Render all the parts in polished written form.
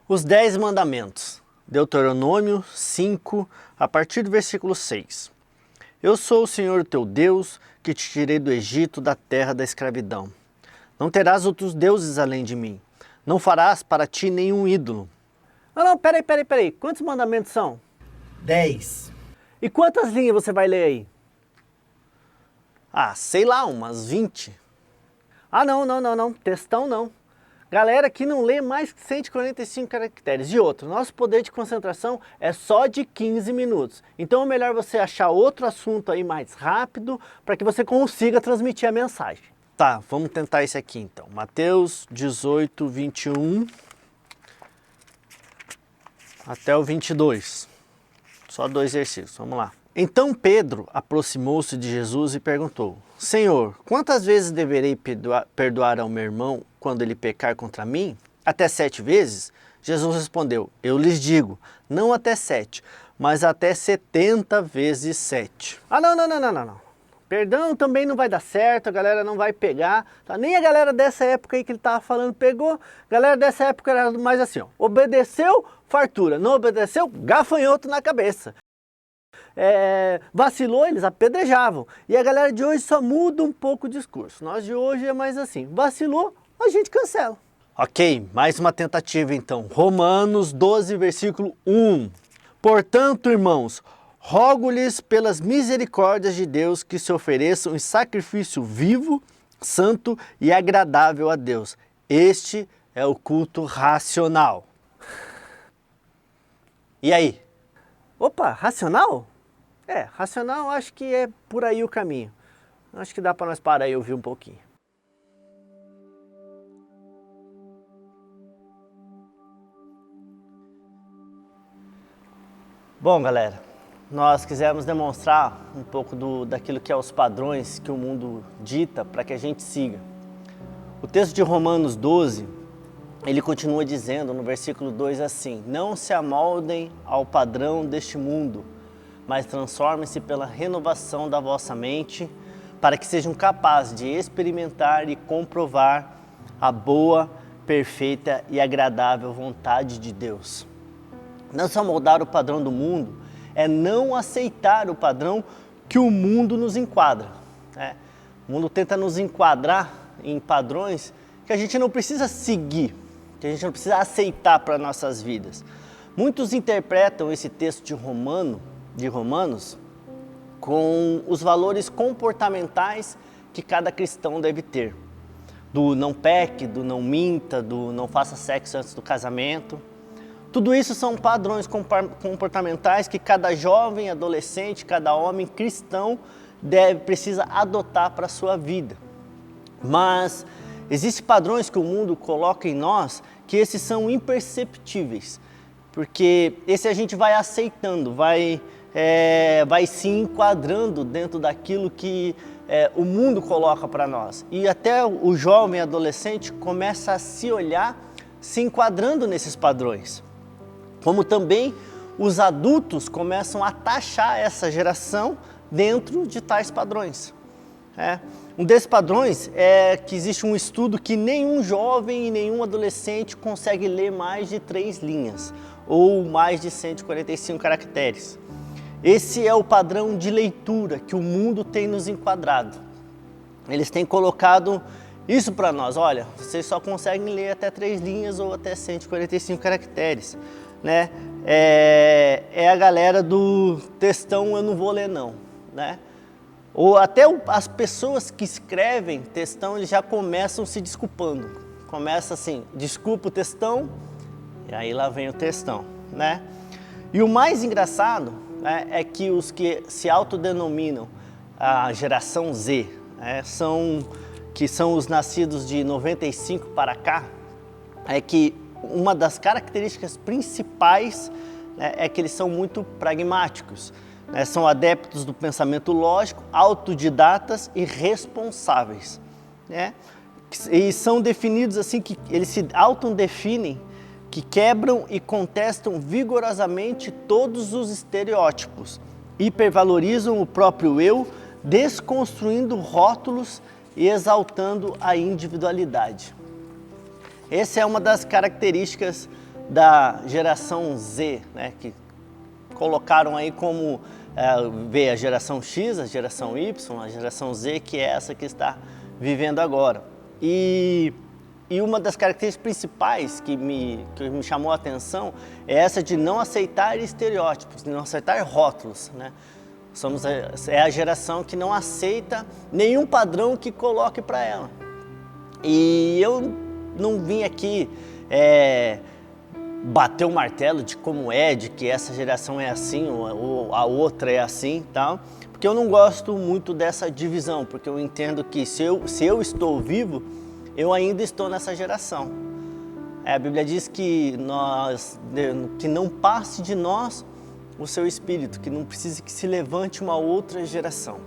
Os 10 mandamentos, Deuteronômio 5, a partir do versículo 6. Eu sou o Senhor teu Deus, que te tirei do Egito, da terra da escravidão. Não terás outros deuses além de mim. Não farás para ti nenhum ídolo. Não, peraí. Quantos mandamentos são? 10. E quantas linhas você vai ler aí? Sei lá, umas 20. Não. Textão não. Galera que não lê mais que 145 caracteres. E outro, nosso poder de concentração é só de 15 minutos. Então é melhor você achar outro assunto aí mais rápido para que você consiga transmitir a mensagem. Tá, vamos tentar esse aqui então. Mateus 18, 21 até o 22. Só 2 versículos, vamos lá. Então Pedro aproximou-se de Jesus e perguntou: Senhor, quantas vezes deverei perdoar ao meu irmão quando ele pecar contra mim? Até 7 vezes? Jesus respondeu: Eu lhes digo, não até 7, mas até 70 vezes 7. Não. Perdão também não vai dar certo, a galera não vai pegar. Tá? Nem a galera dessa época aí que ele estava falando pegou. A galera dessa época era mais assim, ó, obedeceu, fartura. Não obedeceu, gafanhoto na cabeça. Vacilou, eles apedrejavam. E a galera de hoje só muda um pouco o discurso. Nós de hoje é mais assim, vacilou, a gente cancela. Ok, mais uma tentativa então. Romanos 12, versículo 1. Portanto, irmãos, rogo-lhes pelas misericórdias de Deus que se ofereçam em sacrifício vivo, santo e agradável a Deus. Este é o culto racional. E aí? Opa, racional? Racional acho que é por aí o caminho. Acho que dá para nós parar e ouvir um pouquinho. Bom, galera, nós quisemos demonstrar um pouco daquilo que é os padrões que o mundo dita para que a gente siga. O texto de Romanos 12, ele continua dizendo no versículo 2 assim: Não se amoldem ao padrão deste mundo, mas transformem-se pela renovação da vossa mente, para que sejam capazes de experimentar e comprovar a boa, perfeita e agradável vontade de Deus. Não se amoldar o padrão do mundo é não aceitar o padrão que o mundo nos enquadra. O mundo tenta nos enquadrar em padrões que a gente não precisa seguir, que a gente não precisa aceitar para nossas vidas. Muitos interpretam esse texto de Romanos com os valores comportamentais que cada cristão deve ter. Do não peque, do não minta, do não faça sexo antes do casamento. Tudo isso são padrões comportamentais que cada jovem, adolescente, cada homem cristão precisa adotar para a sua vida. Mas existem padrões que o mundo coloca em nós que esses são imperceptíveis. Porque esse a gente vai aceitando, vai se enquadrando dentro daquilo que o mundo coloca para nós. E até o jovem adolescente começa a se olhar se enquadrando nesses padrões. Como também os adultos começam a taxar essa geração dentro de tais padrões. Um desses padrões é que existe um estudo que nenhum jovem e nenhum adolescente consegue ler mais de 3 linhas ou mais de 145 caracteres. Esse é o padrão de leitura que o mundo tem nos enquadrado. Eles têm colocado isso para nós: olha, vocês só conseguem ler até 3 linhas ou até 145 caracteres. É a galera do textão, eu não vou ler não. Ou até as pessoas que escrevem textão, eles já começam se desculpando. Começa assim, desculpa o textão, e aí lá vem o textão. E o mais engraçado é que os que se autodenominam a geração Z, que são os nascidos de 95 para cá, é que uma das características principais é que eles são muito pragmáticos. São adeptos do pensamento lógico, autodidatas e responsáveis. E são definidos assim, que eles se autodefinem, que quebram e contestam vigorosamente todos os estereótipos, hipervalorizam o próprio eu, desconstruindo rótulos e exaltando a individualidade. Essa é uma das características da geração Z, né, que colocaram aí como veio a geração X, a geração Y, a geração Z, que é essa que está vivendo agora. E uma das características principais que me chamou a atenção é essa de não aceitar estereótipos, de não aceitar rótulos, né? É a geração que não aceita nenhum padrão que coloque para ela. E eu não vim aqui bater o martelo de como de que essa geração é assim ou a outra é assim, tal, porque eu não gosto muito dessa divisão, porque eu entendo que se eu estou vivo, eu ainda estou nessa geração. A Bíblia diz que não passe de nós o seu espírito, que não precise que se levante uma outra geração.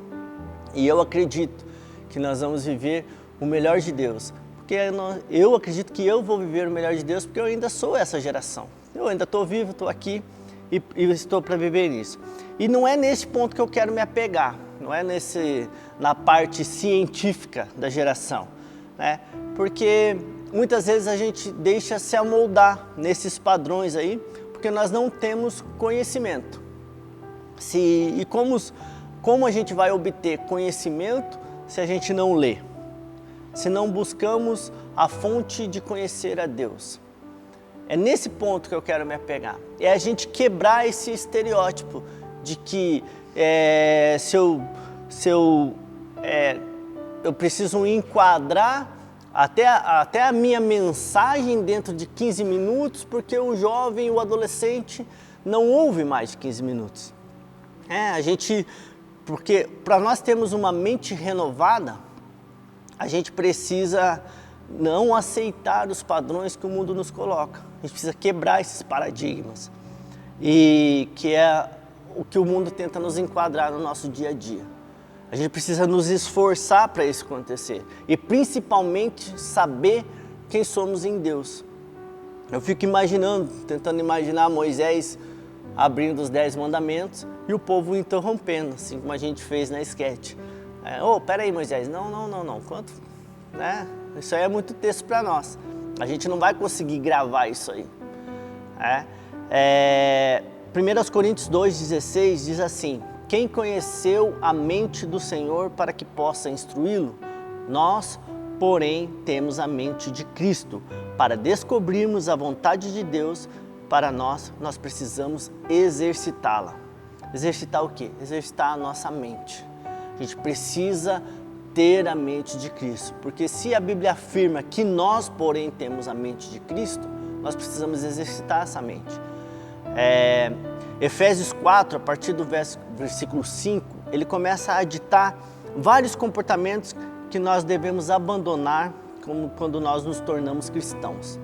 E eu acredito que nós vamos viver o melhor de Deus, porque eu acredito que eu vou viver o melhor de Deus, porque eu ainda sou essa geração. Eu ainda estou vivo, estou aqui e estou para viver isso. E não é nesse ponto que eu quero me apegar, não é na parte científica da geração, né? Porque muitas vezes a gente deixa se amoldar nesses padrões aí, porque nós não temos conhecimento. E como a gente vai obter conhecimento se a gente não lê? Se não buscamos a fonte de conhecer a Deus? É nesse ponto que eu quero me apegar. É a gente quebrar esse estereótipo de que eu preciso enquadrar até a minha mensagem dentro de 15 minutos, porque o jovem, o adolescente não ouve mais de 15 minutos. Porque para nós termos uma mente renovada, a gente precisa não aceitar os padrões que o mundo nos coloca. A gente precisa quebrar esses paradigmas, e que é o que o mundo tenta nos enquadrar no nosso dia a dia. A gente precisa nos esforçar para isso acontecer e principalmente saber quem somos em Deus. Eu fico tentando imaginar Moisés abrindo os 10 mandamentos e o povo interrompendo, assim como a gente fez na sketch. Peraí, Moisés, não, quanto? Né? Isso aí é muito texto para nós. A gente não vai conseguir gravar isso aí. 1 Coríntios 2,16 diz assim: quem conheceu a mente do Senhor para que possa instruí-lo? Nós, porém, temos a mente de Cristo. Para descobrirmos a vontade de Deus para nós precisamos exercitá-la. Exercitar o quê? Exercitar a nossa mente. A gente precisa ter a mente de Cristo, porque se a Bíblia afirma que nós, porém, temos a mente de Cristo, nós precisamos exercitar essa mente. Efésios 4, a partir do versículo 5, ele começa a ditar vários comportamentos que nós devemos abandonar quando nós nos tornamos cristãos.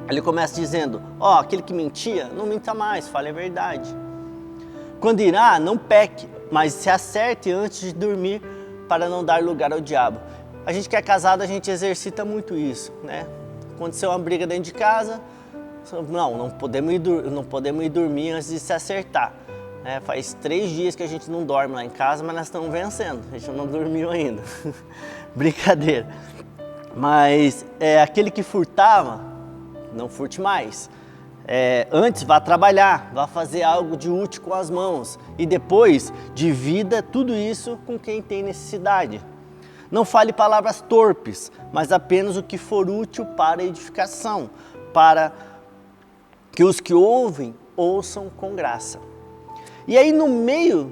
Ele começa dizendo: aquele que mentia, não minta mais, fale a verdade. Quando irá, não peque, mas se acerte antes de dormir, para não dar lugar ao diabo. A gente que é casado, a gente exercita muito isso, né? Aconteceu uma briga dentro de casa, não podemos ir dormir antes de se acertar. Faz 3 dias que a gente não dorme lá em casa, mas nós estamos vencendo, a gente não dormiu ainda. Brincadeira. Mas aquele que furtava, não furte mais. Antes vá trabalhar, vá fazer algo de útil com as mãos e depois divida tudo isso com quem tem necessidade. Não fale palavras torpes, mas apenas o que for útil para edificação, para que os que ouvem, ouçam com graça. E aí no meio,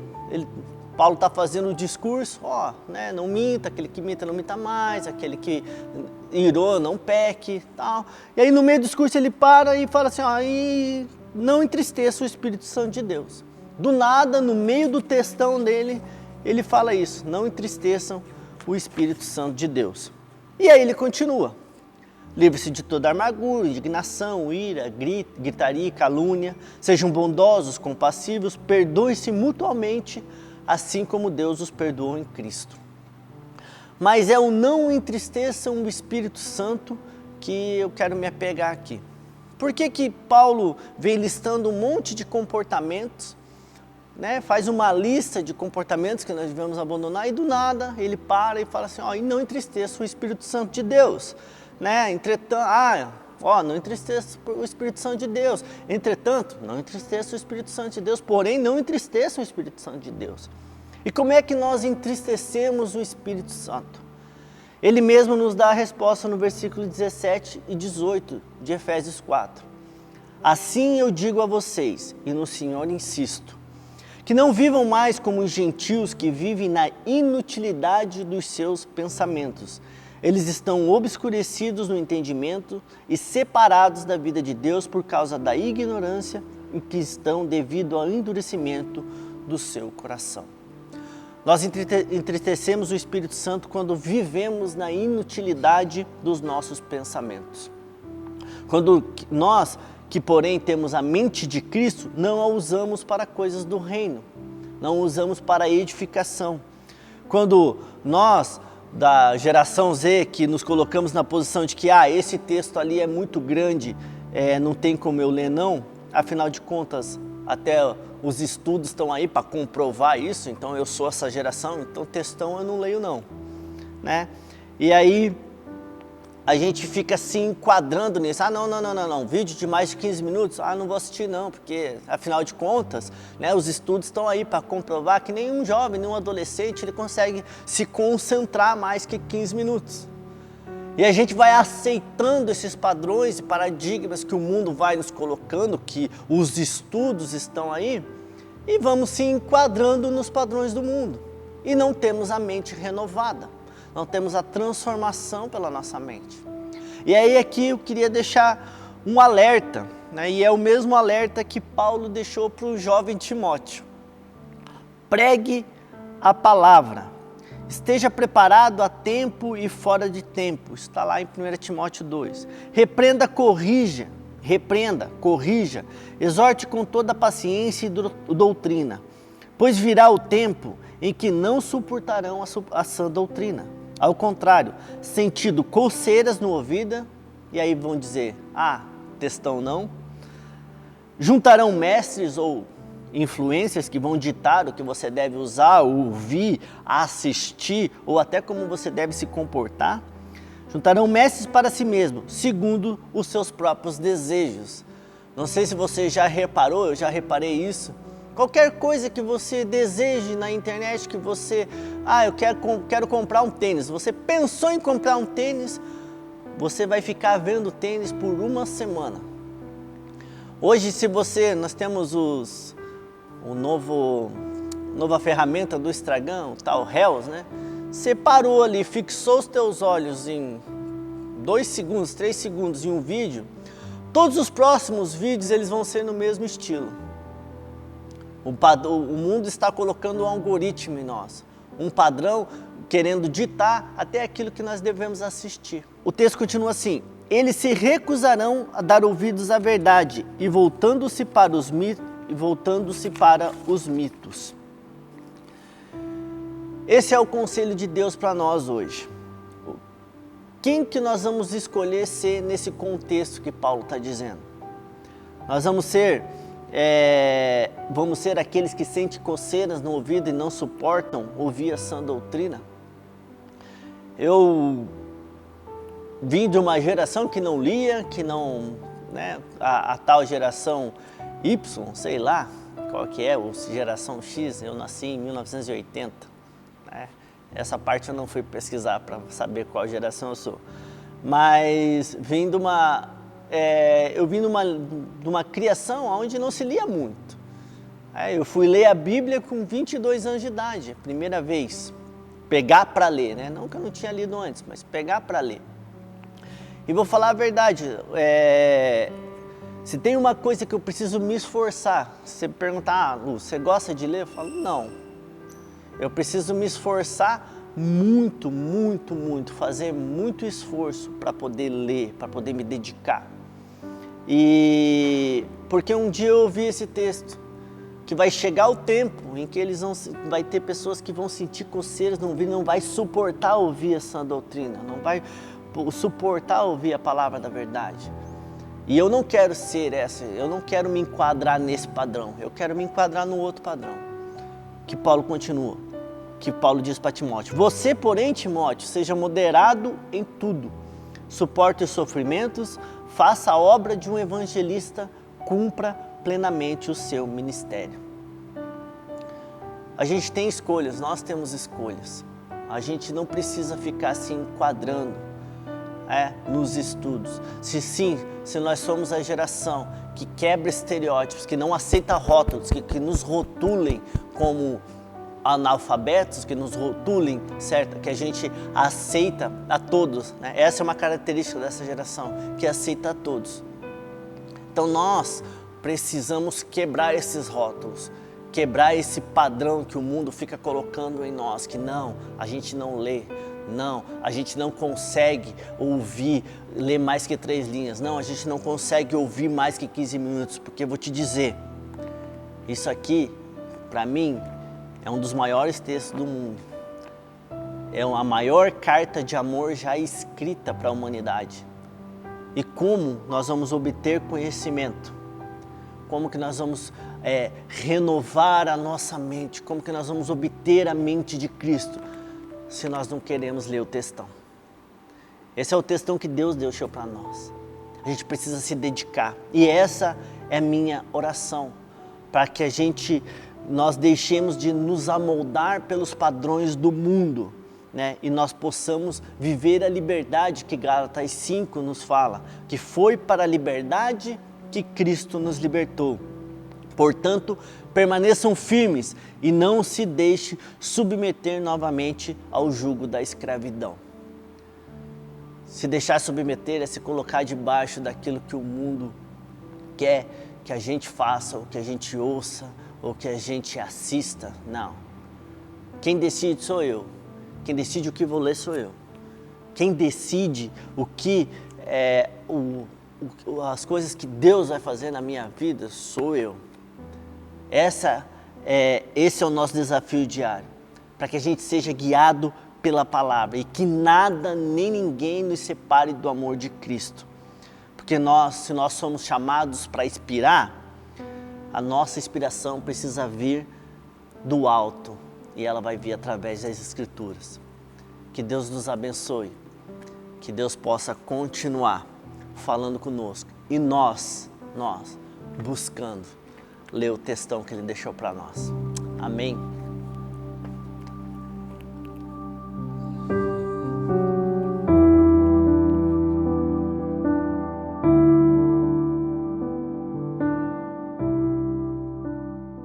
Paulo está fazendo o discurso, não minta, aquele que minta não minta mais, aquele que irou não peque, tal. E aí no meio do discurso ele para e fala assim, e não entristeça o Espírito Santo de Deus. Do nada, no meio do textão dele, ele fala isso, não entristeçam o Espírito Santo de Deus. E aí ele continua: livre-se de toda amargura, indignação, ira, gritaria e calúnia, sejam bondosos, compassivos, perdoem-se mutuamente, assim como Deus os perdoou em Cristo. Mas é o não entristeçam o Espírito Santo que eu quero me apegar aqui. Por que Paulo vem listando um monte de comportamentos, faz uma lista de comportamentos que nós devemos abandonar e do nada ele para e fala assim, e não entristeça o Espírito Santo de Deus. Entretanto, não entristeça o Espírito Santo de Deus. Entretanto, não entristeça o Espírito Santo de Deus, porém não entristeça o Espírito Santo de Deus. E como é que nós entristecemos o Espírito Santo? Ele mesmo nos dá a resposta no versículo 17 e 18 de Efésios 4. Assim eu digo a vocês, e no Senhor insisto, que não vivam mais como os gentios que vivem na inutilidade dos seus pensamentos. Eles estão obscurecidos no entendimento e separados da vida de Deus por causa da ignorância em que estão devido ao endurecimento do seu coração. Nós entristecemos o Espírito Santo quando vivemos na inutilidade dos nossos pensamentos. Quando nós, que porém temos a mente de Cristo, não a usamos para coisas do reino, não usamos para edificação. Quando nós, da geração Z, que nos colocamos na posição de que esse texto ali é muito grande, não tem como eu ler não, afinal de contas, até os estudos estão aí para comprovar isso, então eu sou essa geração, então textão eu não leio não, né? E aí a gente fica se enquadrando nisso, não, vídeo de mais de 15 minutos, não vou assistir não, porque afinal de contas, né, os estudos estão aí para comprovar que nenhum jovem, nenhum adolescente, ele consegue se concentrar mais que 15 minutos. E a gente vai aceitando esses padrões e paradigmas que o mundo vai nos colocando, que os estudos estão aí, e vamos se enquadrando nos padrões do mundo. E não temos a mente renovada, não temos a transformação pela nossa mente. E aí aqui eu queria deixar um alerta, né? E é o mesmo alerta que Paulo deixou para o jovem Timóteo. Pregue a palavra. Esteja preparado a tempo e fora de tempo. Está lá em 1 Timóteo 2. Repreenda, corrija. Exorte com toda paciência e doutrina. Pois virá o tempo em que não suportarão a sã doutrina. Ao contrário, sentindo coceiras no ouvido, e aí vão dizer, textão não. Juntarão mestres ou influências que vão ditar o que você deve usar, ouvir, assistir, ou até como você deve se comportar. Juntarão mestres para si mesmo, segundo os seus próprios desejos. Não sei se você já reparou, eu já reparei isso. Qualquer coisa que você deseje na internet, que você, eu quero comprar um tênis. Você pensou em comprar um tênis, você vai ficar vendo tênis por uma semana. Hoje, nós temos nova ferramenta do Instagram, o tal Reels, né? Você parou ali, fixou os teus olhos em 2 segundos, 3 segundos em um vídeo, todos os próximos vídeos eles vão ser no mesmo estilo. O mundo está colocando um algoritmo em nós, um padrão querendo ditar até aquilo que nós devemos assistir. O texto continua assim: eles se recusarão a dar ouvidos à verdade e voltando-se para os mitos. Esse é o conselho de Deus para nós hoje. Quem que nós vamos escolher ser nesse contexto que Paulo está dizendo? Nós vamos ser aqueles que sentem coceiras no ouvido e não suportam ouvir a sã doutrina? Eu vim de uma geração que não lia, a tal geração Y, sei lá qual que é, ou geração X, eu nasci em 1980. Essa parte eu não fui pesquisar para saber qual geração eu sou. Mas eu vim de uma criação onde não se lia muito. Eu fui ler a Bíblia com 22 anos de idade, primeira vez. Pegar para ler, né? Não que eu não tinha lido antes, mas pegar para ler. E vou falar a verdade, se tem uma coisa que eu preciso me esforçar, se você perguntar, Lu, você gosta de ler? Eu falo, não. Eu preciso me esforçar muito, muito, muito, fazer muito esforço para poder ler, para poder me dedicar. E porque um dia eu ouvi esse texto, que vai chegar o tempo em que vai ter pessoas que vão sentir coceiras no ouvido, não vai suportar ouvir essa doutrina, não vai suportar ouvir a palavra da verdade. E eu não quero ser eu não quero me enquadrar nesse padrão, eu quero me enquadrar no outro padrão, que Paulo continua. Que Paulo diz para Timóteo: você, porém, Timóteo, seja moderado em tudo, suporte os sofrimentos, faça a obra de um evangelista, cumpra plenamente o seu ministério. A gente tem escolhas, nós temos escolhas. A gente não precisa ficar se enquadrando nos estudos. Se nós somos a geração que quebra estereótipos, que não aceita rótulos, que nos rotulem como analfabetos, que nos rotulem, certo? Que a gente aceita a todos, né? Essa é uma característica dessa geração, que aceita a todos. Então nós precisamos quebrar esses rótulos, quebrar esse padrão que o mundo fica colocando em nós, que não, a gente não lê, não, a gente não consegue ler mais que 3 linhas, não, a gente não consegue ouvir mais que 15 minutos, porque eu vou te dizer, isso aqui, para mim, é um dos maiores textos do mundo. É a maior carta de amor já escrita para a humanidade. E como nós vamos obter conhecimento? Como que nós vamos renovar a nossa mente? Como que nós vamos obter a mente de Cristo? Se nós não queremos ler o textão. Esse é o textão que Deus deixou para nós. A gente precisa se dedicar. E essa é a minha oração. Para que nós deixemos de nos amoldar pelos padrões do mundo, né? E nós possamos viver a liberdade que Gálatas 5 nos fala. Que foi para a liberdade que Cristo nos libertou. Portanto, permaneçam firmes e não se deixe submeter novamente ao jugo da escravidão. Se deixar submeter é se colocar debaixo daquilo que o mundo quer que a gente faça, ou que a gente ouça, ou que a gente assista. Não. Quem decide sou eu. Quem decide o que vou ler sou eu. Quem decide o que as coisas que Deus vai fazer na minha vida sou eu. Esse é o nosso desafio diário, para que a gente seja guiado pela palavra e que nada nem ninguém nos separe do amor de Cristo. Porque se nós somos chamados para inspirar, a nossa inspiração precisa vir do alto e ela vai vir através das Escrituras. Que Deus nos abençoe, que Deus possa continuar falando conosco e nós buscando ler o textão que Ele deixou para nós. Amém?